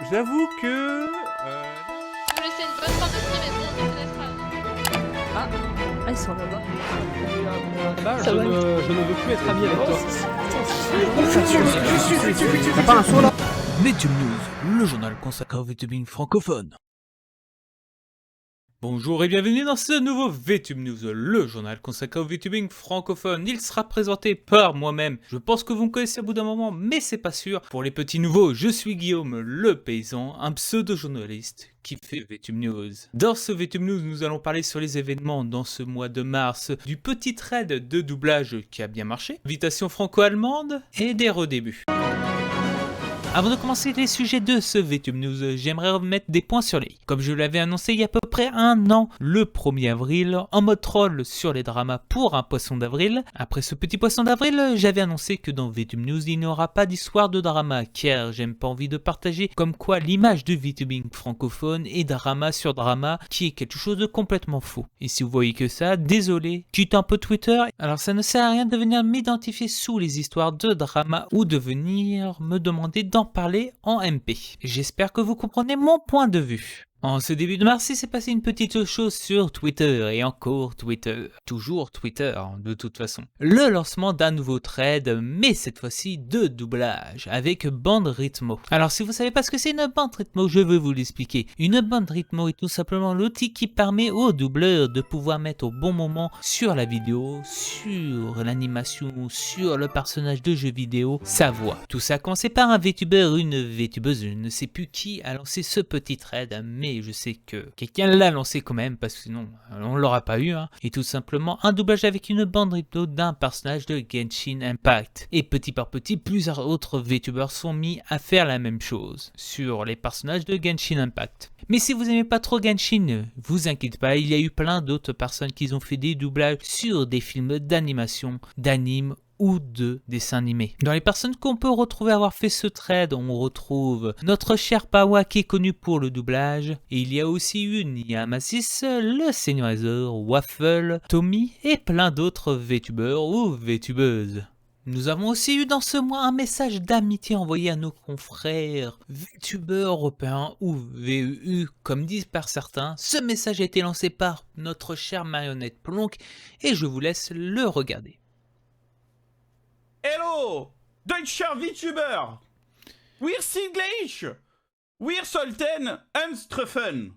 J'avoue que... Vous laissez une bonne tentative et bon, on déconnaîtra. Ah, ils sont là-bas. Là, Ça va. je ne veux plus être ami avec toi. T'as pas un saut là? VTube News, le journal consacré au VTubing francophone. Bonjour et bienvenue dans ce nouveau VTube News, le journal consacré au VTubing francophone. Il sera présenté par moi-même. Je pense que vous me connaissez au bout d'un moment, mais c'est pas sûr. Pour les petits nouveaux, je suis Guillaume le paysan, un pseudo-journaliste qui fait VTube News. Dans ce VTube News, nous allons parler sur les événements dans ce mois de mars, du petit trade de doublage qui a bien marché, invitation franco-allemande et des redébuts. Avant de commencer les sujets de ce VTube News, j'aimerais remettre des points sur les i. Comme je l'avais annoncé il y a à peu près un an, le 1er avril, en mode troll sur les dramas pour un poisson d'avril. Après ce petit poisson d'avril, j'avais annoncé que dans VTube News, il n'y aura pas d'histoire de drama, car j'aime pas envie de partager comme quoi l'image de VTubing francophone est drama sur drama, qui est quelque chose de complètement faux. Et si vous voyez que ça, désolé, quitte un peu Twitter, alors ça ne sert à rien de venir m'identifier sous les histoires de drama ou de venir me demander d'en parler en MP. J'espère que vous comprenez mon point de vue. En ce début de mars, il s'est passé une petite chose sur Twitter, et encore Twitter. Toujours Twitter, de toute façon. Le lancement d'un nouveau thread, mais cette fois-ci de doublage, avec Band Rhythmo. Alors si vous savez pas ce que c'est une Band Rhythmo, je vais vous l'expliquer. Une Band Rhythmo est tout simplement l'outil qui permet aux doubleurs de pouvoir mettre au bon moment sur la vidéo, sur l'animation, sur le personnage de jeu vidéo, sa voix. Tout ça commencé par un VTuber, une VTubeuse, je ne sais plus qui a lancé ce petit thread, mais je sais que quelqu'un l'a lancé quand même, parce que sinon on l'aura pas eu, hein. Et tout simplement un doublage avec une bande rythmo d'un personnage de Genshin Impact. Et petit par petit, plusieurs autres VTubers sont mis à faire la même chose sur les personnages de Genshin Impact. Mais si vous n'aimez pas trop Genshin, vous inquiétez pas, il y a eu plein d'autres personnes qui ont fait des doublages sur des films d'animation, d'anime ou de dessins animés. Dans les personnes qu'on peut retrouver avoir fait ce trade, on retrouve notre cher Pawa qui est connu pour le doublage, et il y a aussi eu Niamasis, le Seigneur Azor, Waffle, Tommy et plein d'autres VTubers ou VTubeuses. Nous avons aussi eu dans ce mois un message d'amitié envoyé à nos confrères VTubers européens ou VEU comme disent par certains. Ce message a été lancé par notre cher marionnette Plonk et je vous laisse le regarder. Hello, Deutscher VTuber. Wir sind gleich. Wir sollten uns treffen.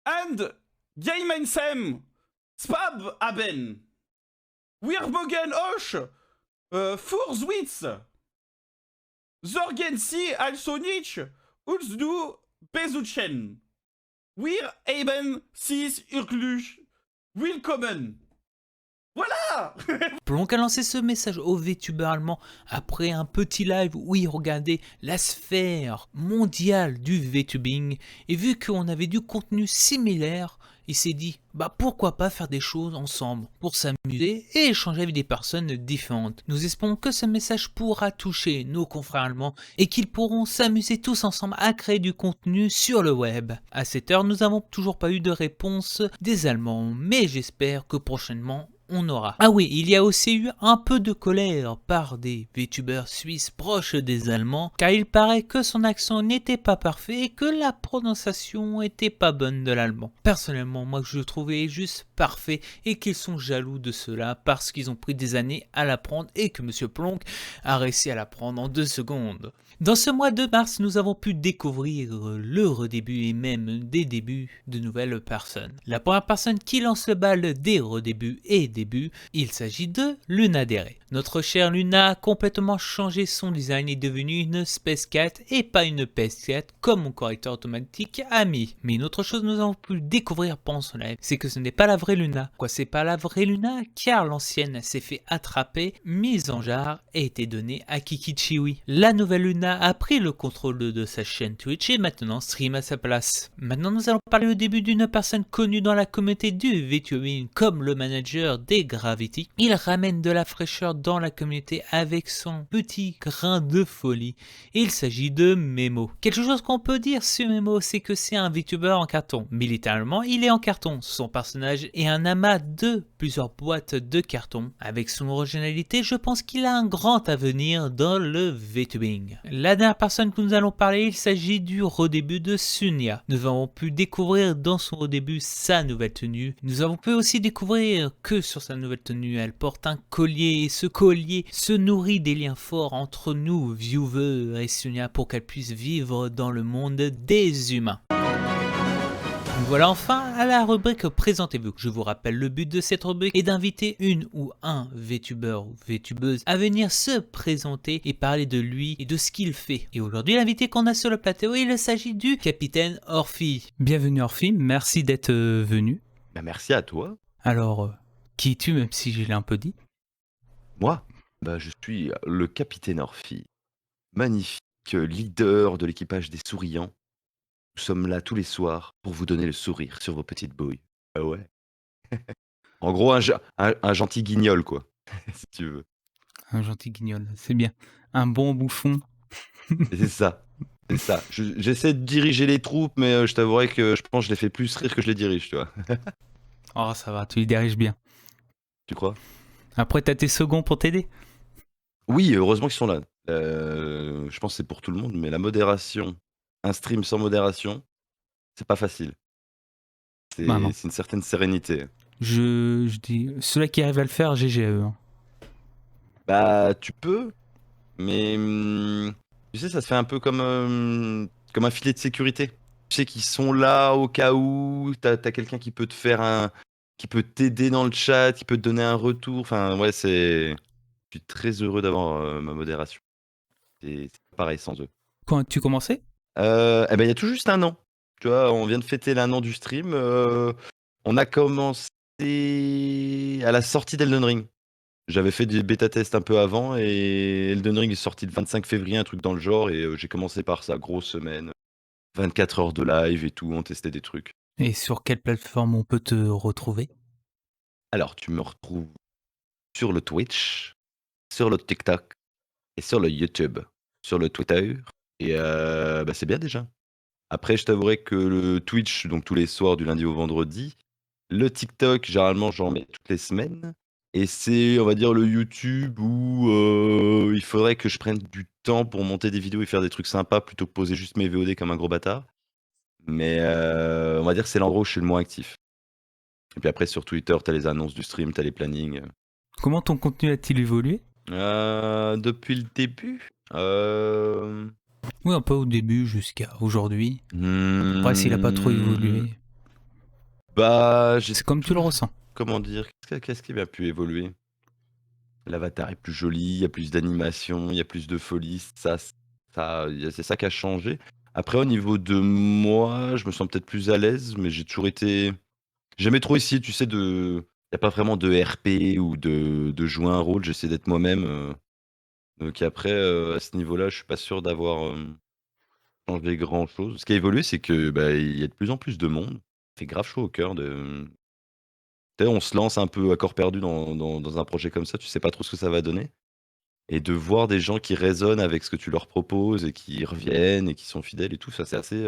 And gemeinsam Spab haben. Wir mögen euch für Schweiz. Sorgen Sie also nicht uns du besuchen. Wir haben Sie wirklich willkommen. Voilà. Plonk a lancé ce message au VTuber allemand après un petit live où il regardait la sphère mondiale du VTubing et vu qu'on avait du contenu similaire, il s'est dit bah pourquoi pas faire des choses ensemble pour s'amuser et échanger avec des personnes différentes. Nous espérons que ce message pourra toucher nos confrères allemands et qu'ils pourront s'amuser tous ensemble à créer du contenu sur le web. À cette heure, nous n'avons toujours pas eu de réponse des Allemands, mais j'espère que prochainement on aura. Ah oui, il y a aussi eu un peu de colère par des VTubers suisses proches des Allemands, car il paraît que son accent n'était pas parfait et que la prononciation était pas bonne de l'allemand. Personnellement, moi je le trouvais juste parfait et qu'ils sont jaloux de cela parce qu'ils ont pris des années à l'apprendre et que Monsieur Plonk a réussi à l'apprendre en 2 secondes. Dans ce mois de mars, nous avons pu découvrir le redébut et même des débuts de nouvelles personnes. La première personne qui lance le bal des redébuts et débuts, il s'agit de Luna Dere. Notre chère Luna a complètement changé son design et est devenue une Space Cat et pas une PS4 comme mon correcteur automatique a mis. Mais une autre chose nous avons pu découvrir pendant son live, c'est que ce n'est pas la vraie Luna. Pourquoi c'est pas la vraie Luna? Car l'ancienne s'est fait attraper, mise en jarre et été donnée à Kikichiwi. La nouvelle Luna a pris le contrôle de sa chaîne Twitch et maintenant stream à sa place. Maintenant nous allons parler au début d'une personne connue dans la communauté du VTubing comme le manager des Gravity. Il ramène de la fraîcheur dans la communauté avec son petit grain de folie. Il s'agit de Memo. Quelque chose qu'on peut dire sur Memo, c'est que c'est un VTuber en carton. Mais littéralement, il est en carton. Son personnage est un amas de plusieurs boîtes de carton. Avec son originalité, je pense qu'il a un grand avenir dans le VTubing. La dernière personne que nous allons parler, il s'agit du redébut de Sunia. Nous avons pu découvrir dans son redébut sa nouvelle tenue. Nous avons pu aussi découvrir que sur sa nouvelle tenue, elle porte un collier et ce collier se nourrit des liens forts entre nous, viewers et Sunia, pour qu'elle puisse vivre dans le monde des humains. Voilà enfin à la rubrique Présentez-vous. Je vous rappelle, le but de cette rubrique est d'inviter une ou un VTuber ou VTubeuse à venir se présenter et parler de lui et de ce qu'il fait. Et aujourd'hui, l'invité qu'on a sur le plateau, il s'agit du capitaine Orphy. Bienvenue Orphy, merci d'être venu. Bah, merci à toi. Alors, qui es-tu, même si je l'ai un peu dit? Moi, je suis le capitaine Orphy, magnifique leader de l'équipage des souriants. Nous sommes là tous les soirs pour vous donner le sourire sur vos petites bouilles. Ah ouais. En gros, un gentil guignol, quoi, si tu veux. Un gentil guignol, c'est bien. Un bon bouffon. Et c'est ça. C'est ça. J'essaie de diriger les troupes, mais je t'avouerai que je pense que je les fais plus rire que je les dirige, tu vois. Oh, ça va, tu les diriges bien. Tu crois? Après, t'as tes seconds pour t'aider? Oui, heureusement qu'ils sont là. Je pense que c'est pour tout le monde, mais la modération, un stream sans modération, c'est pas facile. Bah non. C'est une certaine sérénité. Je dis, ceux-là qui arrivent à le faire, GG à eux. Hein. Bah, tu peux, mais tu sais, ça se fait un peu comme un filet de sécurité. Tu sais qu'ils sont là au cas où t'as quelqu'un qui peut te faire qui peut t'aider dans le chat, qui peut te donner un retour. Enfin, ouais, je suis très heureux d'avoir ma modération. C'est pareil sans eux. Quand tu commençais? Eh ben, il y a tout juste un an. Tu vois, on vient de fêter l'un an du stream. On a commencé à la sortie d'Elden Ring. J'avais fait des bêta-tests un peu avant et Elden Ring est sorti le 25 février, un truc dans le genre, et j'ai commencé par ça, grosse semaine. 24 heures de live et tout, on testait des trucs. Et sur quelle plateforme on peut te retrouver? Alors, tu me retrouves sur le Twitch, sur le TikTok et sur le YouTube, sur le Twitter, et c'est bien déjà. Après, je t'avouerai que le Twitch, donc tous les soirs du lundi au vendredi, le TikTok, généralement, j'en mets toutes les semaines. Et c'est, on va dire, le YouTube où il faudrait que je prenne du temps pour monter des vidéos et faire des trucs sympas plutôt que poser juste mes VOD comme un gros bâtard. Mais on va dire que c'est l'endroit où je suis le moins actif. Et puis après, sur Twitter, t'as les annonces du stream, t'as les plannings. Comment ton contenu a-t-il évolué? Depuis le début Oui, un peu au début jusqu'à aujourd'hui. Après, s'il a pas trop évolué. C'est comme tu le ressens. Comment dire? Qu'est-ce qui a pu évoluer? L'avatar est plus joli, il y a plus d'animation, il y a plus de folie. C'est ça qui a changé. Après, au niveau de moi, je me sens peut-être plus à l'aise, mais j'ai toujours été. Jamais trop essayé, tu sais, il n'y a pas vraiment de RP ou de jouer un rôle. J'essaie d'être moi-même. Donc après, à ce niveau-là, je suis pas sûr d'avoir changé grand-chose. Ce qui a évolué, c'est que il y a de plus en plus de monde. Ça fait grave chaud au cœur de. Tu sais, on se lance un peu à corps perdu dans un projet comme ça, tu sais pas trop ce que ça va donner. Et de voir des gens qui résonnent avec ce que tu leur proposes et qui reviennent et qui sont fidèles et tout, ça c'est assez.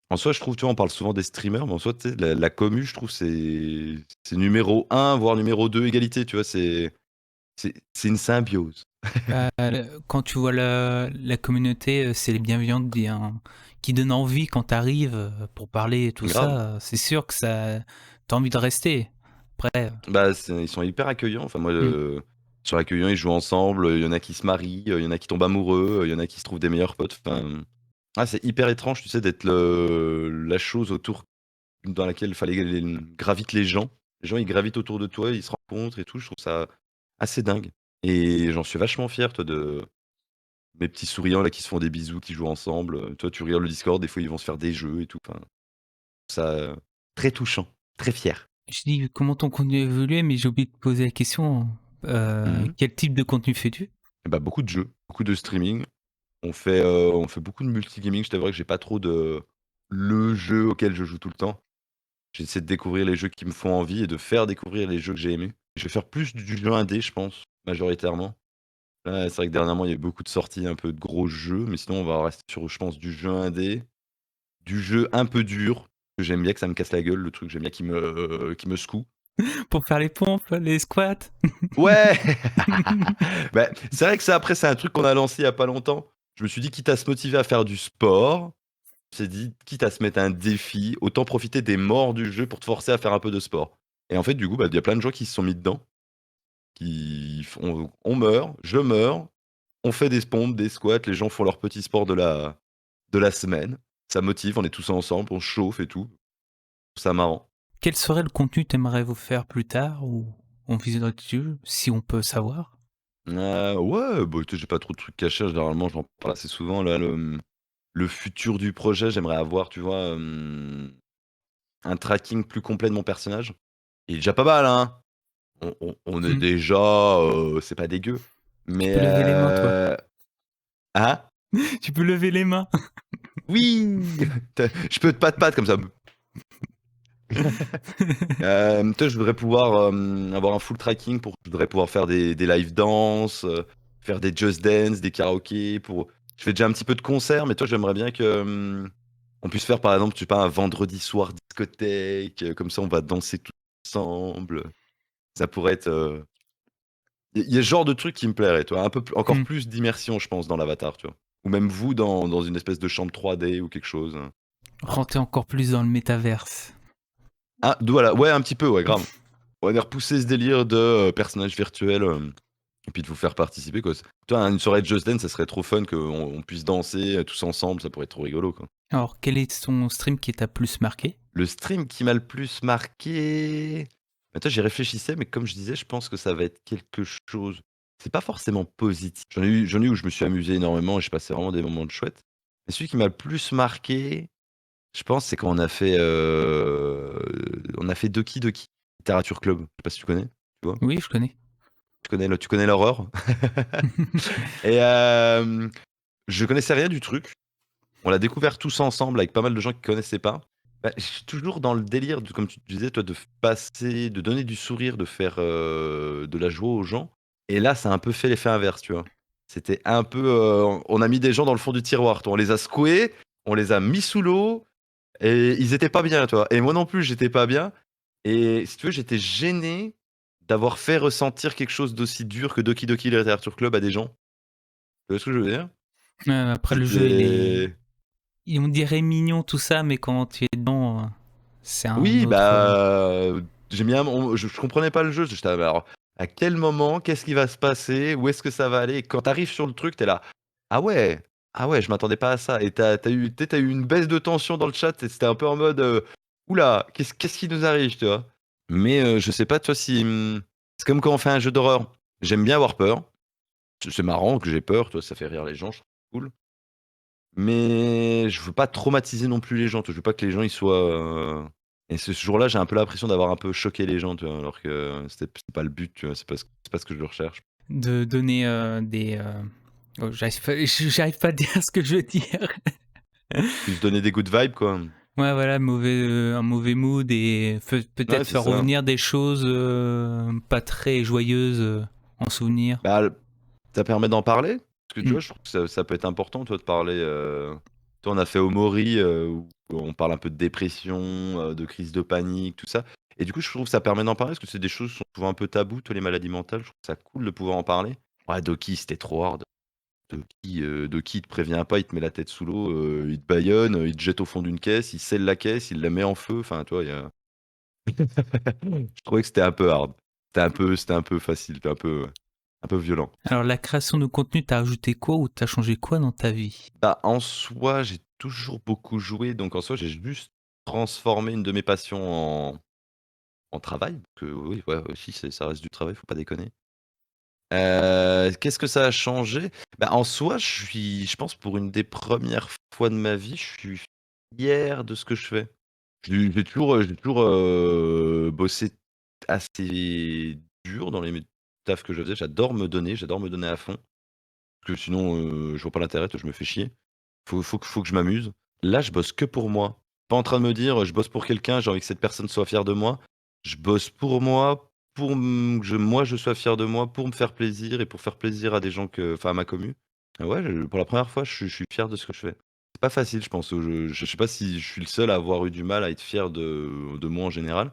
En soi, je trouve, tu vois, on parle souvent des streamers, mais en soi, tu sais, la commu, je trouve, c'est numéro 1, voire numéro 2 égalité, tu vois, c'est une symbiose. Quand tu vois la communauté, c'est les bienveillantes qui donnent envie quand t'arrives pour parler et tout Grave. ça. C'est sûr que t'as envie de rester. Après, Ils sont hyper accueillants. Enfin, moi, ils sont accueillants, ils jouent ensemble. Il y en a qui se marient, il y en a qui tombent amoureux, il y en a qui se trouvent des meilleurs potes. Enfin, c'est hyper étrange, tu sais, d'être la chose autour dans laquelle il fallait gravitent les gens. Les gens, ils gravitent autour de toi, ils se rencontrent et tout. Je trouve ça assez dingue. Et j'en suis vachement fier, toi, de mes petits souriants là qui se font des bisous, qui jouent ensemble. Toi, tu regardes le Discord, des fois, ils vont se faire des jeux et tout. Enfin, ça très touchant, très fier. je dis comment ton contenu a évolué, mais j'ai oublié de poser la question. Quel type de contenu fais-tu? Beaucoup de jeux, beaucoup de streaming. On fait beaucoup de multigaming. Je t'avoue que j'ai pas trop le jeu auquel je joue tout le temps. J'essaie de découvrir les jeux qui me font envie et de faire découvrir les jeux que j'ai aimés. Je vais faire plus du jeu indé, je pense, majoritairement. Là, c'est vrai que dernièrement, il y a eu beaucoup de sorties un peu de gros jeux, mais sinon, on va rester sur, je pense, du jeu indé, du jeu un peu dur, que j'aime bien que ça me casse la gueule, le truc, j'aime bien qui me secoue. Pour faire les pompes, les squats. Ouais. Bah, c'est vrai que ça, après, c'est un truc qu'on a lancé il y a pas longtemps. Je me suis dit, quitte à se motiver à faire du sport, je me suis dit, quitte à se mettre un défi, autant profiter des morts du jeu pour te forcer à faire un peu de sport. Et en fait, du coup, bah, il y a plein de gens qui se sont mis dedans, on meurt, je meurs, on fait des pompes, des squats, les gens font leur petit sport de la semaine. Ça motive, on est tous ensemble, on se chauffe et tout. Je trouve ça marrant. Quel serait le contenu que t'aimerais vous faire plus tard ou on visionnera dessus, si on peut savoir? Ouais, bah, tu sais, j'ai pas trop de trucs cachés, généralement, j'en parle assez souvent. Là, le futur du projet, j'aimerais avoir, tu vois, un tracking plus complet de mon personnage. Il est déjà pas mal, hein. On est déjà, c'est pas dégueu. Mais peux lever les mains, toi. Hein? Tu peux lever les mains. Oui! Je peux te patte comme ça. Toi, je voudrais pouvoir avoir un full tracking je voudrais pouvoir faire des live dance, faire des just dance, des karaokés. Je fais déjà un petit peu de concert, mais toi, j'aimerais bien que on puisse faire, par exemple, je sais pas, un vendredi soir discothèque, comme ça, on va danser tous ensemble. Ça pourrait être. Il y a ce genre de truc qui me plairait, toi, encore plus d'immersion, je pense, dans l'avatar, tu vois. Ou même vous dans une espèce de chambre 3D ou quelque chose. Rentrer encore plus dans le métaverse. Ah, voilà, ouais, un petit peu, ouais, grave. On va repousser ce délire de personnage virtuel et puis de vous faire participer, quoi. Toi, une soirée de Just Dance, ça serait trop fun qu'on puisse danser tous ensemble, ça pourrait être trop rigolo, quoi. Alors, quel est ton stream qui t'a plus marqué? Le stream qui m'a le plus marqué. Toi, j'y réfléchissais, mais comme je disais, je pense que ça va être quelque chose. C'est pas forcément positif. J'en ai eu où je me suis amusé énormément et je passais vraiment des moments de chouette. Mais celui qui m'a le plus marqué, je pense, c'est quand on a fait Doki Doki Literature Club. Je sais pas si tu connais, tu vois. Oui, je connais. Tu connais l'horreur. Et je connaissais rien du truc. On l'a découvert tous ensemble avec pas mal de gens qui connaissaient pas. Bah, je suis toujours dans le délire, comme tu disais, toi, de donner du sourire, de faire de la joie aux gens. Et là, ça a un peu fait l'effet inverse, tu vois. C'était un peu. On a mis des gens dans le fond du tiroir. On les a secoués, on les a mis sous l'eau, et ils étaient pas bien, tu vois. Et moi non plus, j'étais pas bien. Et si tu veux, j'étais gêné d'avoir fait ressentir quelque chose d'aussi dur que Doki Doki Literature Club à des gens. Tu vois ce que je veux dire? Après, le jeu, on dirait mignon, tout ça, mais quand tu es dedans, c'est un Oui, autre... bah, je comprenais pas le jeu. J'étais alors, à quel moment, qu'est-ce qui va se passer, où est-ce que ça va aller? Et quand t'arrives sur le truc, t'es là, ah ouais, je m'attendais pas à ça. Et t'as eu une baisse de tension dans le chat. Et c'était un peu en mode, oula, qu'est-ce qui nous arrive, tu vois? Mais je sais pas, toi, si c'est comme quand on fait un jeu d'horreur. J'aime bien avoir peur. C'est marrant que j'ai peur, toi, ça fait rire les gens, je trouve ça cool. Mais je veux pas traumatiser non plus les gens, tu vois? Je veux pas que les gens ils soient. Et ce jour-là, j'ai un peu l'impression d'avoir un peu choqué les gens, tu vois? Alors que c'est pas le but, tu vois? C'est pas ce que je recherche. De donner des... Oh, j'arrive pas à dire ce que je veux dire. Plus donner des good vibes, quoi. Ouais, voilà, un mauvais mood et peut-être Ouais, c'est faire ça. revenir des choses pas très joyeuses en souvenir. Bah, ça permet d'en parler. Parce que tu vois, je trouve que ça peut être important, toi, de parler. Toi, on a fait Omori, où on parle un peu de dépression, de crise de panique, tout ça. Et du coup, je trouve que ça permet d'en parler, parce que c'est des choses qui sont souvent un peu tabous, toi, les maladies mentales. Je trouve ça cool de pouvoir en parler. Ouais, Doki, c'était trop hard. Doki, il te prévient pas, il te met la tête sous l'eau, il te bâillonne, il te jette au fond d'une caisse, il scelle la caisse, il la met en feu. Enfin, tu vois, il y a. Je trouvais que c'était un peu hard. C'était un peu facile, c'était un peu violent. Alors, la création de contenu, t'as ajouté quoi ou t'as changé quoi dans ta vie? Bah, en soi, j'ai toujours beaucoup joué, donc en soi, j'ai juste transformé une de mes passions en travail. Que oui, ouais, aussi, ça reste du travail, faut pas déconner. Qu'est-ce que ça a changé? Bah, en soi, je pense, pour une des premières fois de ma vie, je suis fier de ce que je fais. J'ai toujours bossé assez dur dans les tafs que je faisais. J'adore me donner à fond. Parce que sinon, je vois pas l'intérêt, je me fais chier. Faut que je m'amuse. Là, je bosse que pour moi. Pas en train de me dire, je bosse pour quelqu'un, j'ai envie que cette personne soit fière de moi. Je bosse pour moi, pour moi je sois fier de moi, pour me faire plaisir et pour faire plaisir à des gens à ma commu. Ah ouais, pour la première fois, je suis fier de ce que je fais. C'est pas facile, je pense. Je sais pas si je suis le seul à avoir eu du mal à être fier de moi en général.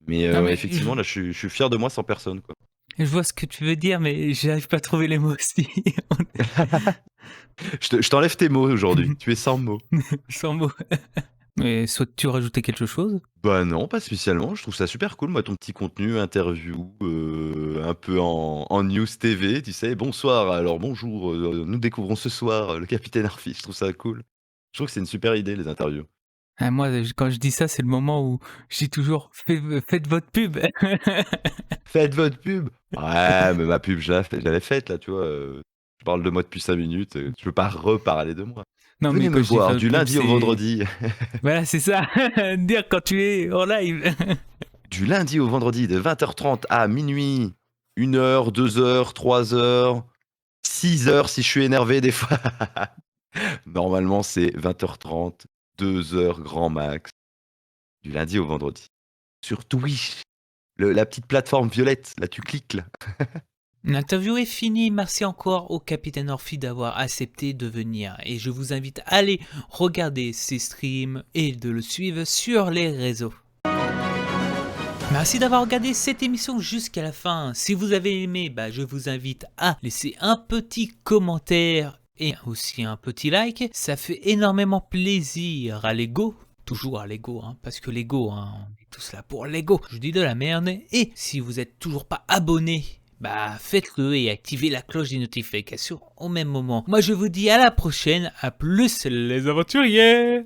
Mais Non, mais effectivement, là, je suis fier de moi sans personne, quoi. je vois ce que tu veux dire, mais j'arrive pas à trouver les mots aussi. Je t'enlève tes mots aujourd'hui. Tu es sans mots. Sans mots. Mais souhaites-tu rajouter quelque chose? Bah non, pas spécialement. Je trouve ça super cool, moi, ton petit contenu, interview, un peu en news TV, tu sais. Bonsoir, alors bonjour, nous découvrons ce soir le capitaine Harfis. Je trouve ça cool. Je trouve que c'est une super idée, les interviews. Ah, moi, quand je dis ça, c'est le moment où je dis toujours faites votre pub. Faites votre pub. Ouais, mais ma pub, je l'avais faite, là, tu vois. Je parle de moi depuis 5 minutes. Je peux pas reparler de moi. Non, Venez quand me je dis voir faire du pub, lundi au c'est- vendredi. Voilà, c'est ça. Dire quand tu es en live. Du lundi au vendredi, de 20h30 à minuit. 1h, 2h, 3h, 6h si je suis énervé des fois. Normalement, c'est 20h30, 2h grand max. Du lundi au vendredi. Sur Twitch. La petite plateforme violette, là tu cliques là. L'interview est finie, merci encore au Capitaine Orphy d'avoir accepté de venir et je vous invite à aller regarder ses streams et de le suivre sur les réseaux. Merci d'avoir regardé cette émission jusqu'à la fin. Si vous avez aimé, je vous invite à laisser un petit commentaire et aussi un petit like. Ça fait énormément plaisir à l'ego. Toujours à l'ego, parce que l'ego, on est tous là pour l'ego. Je dis de la merde. Et si vous n'êtes toujours pas abonné, faites-le et activez la cloche des notifications au même moment. Moi je vous dis à la prochaine, à plus les aventuriers!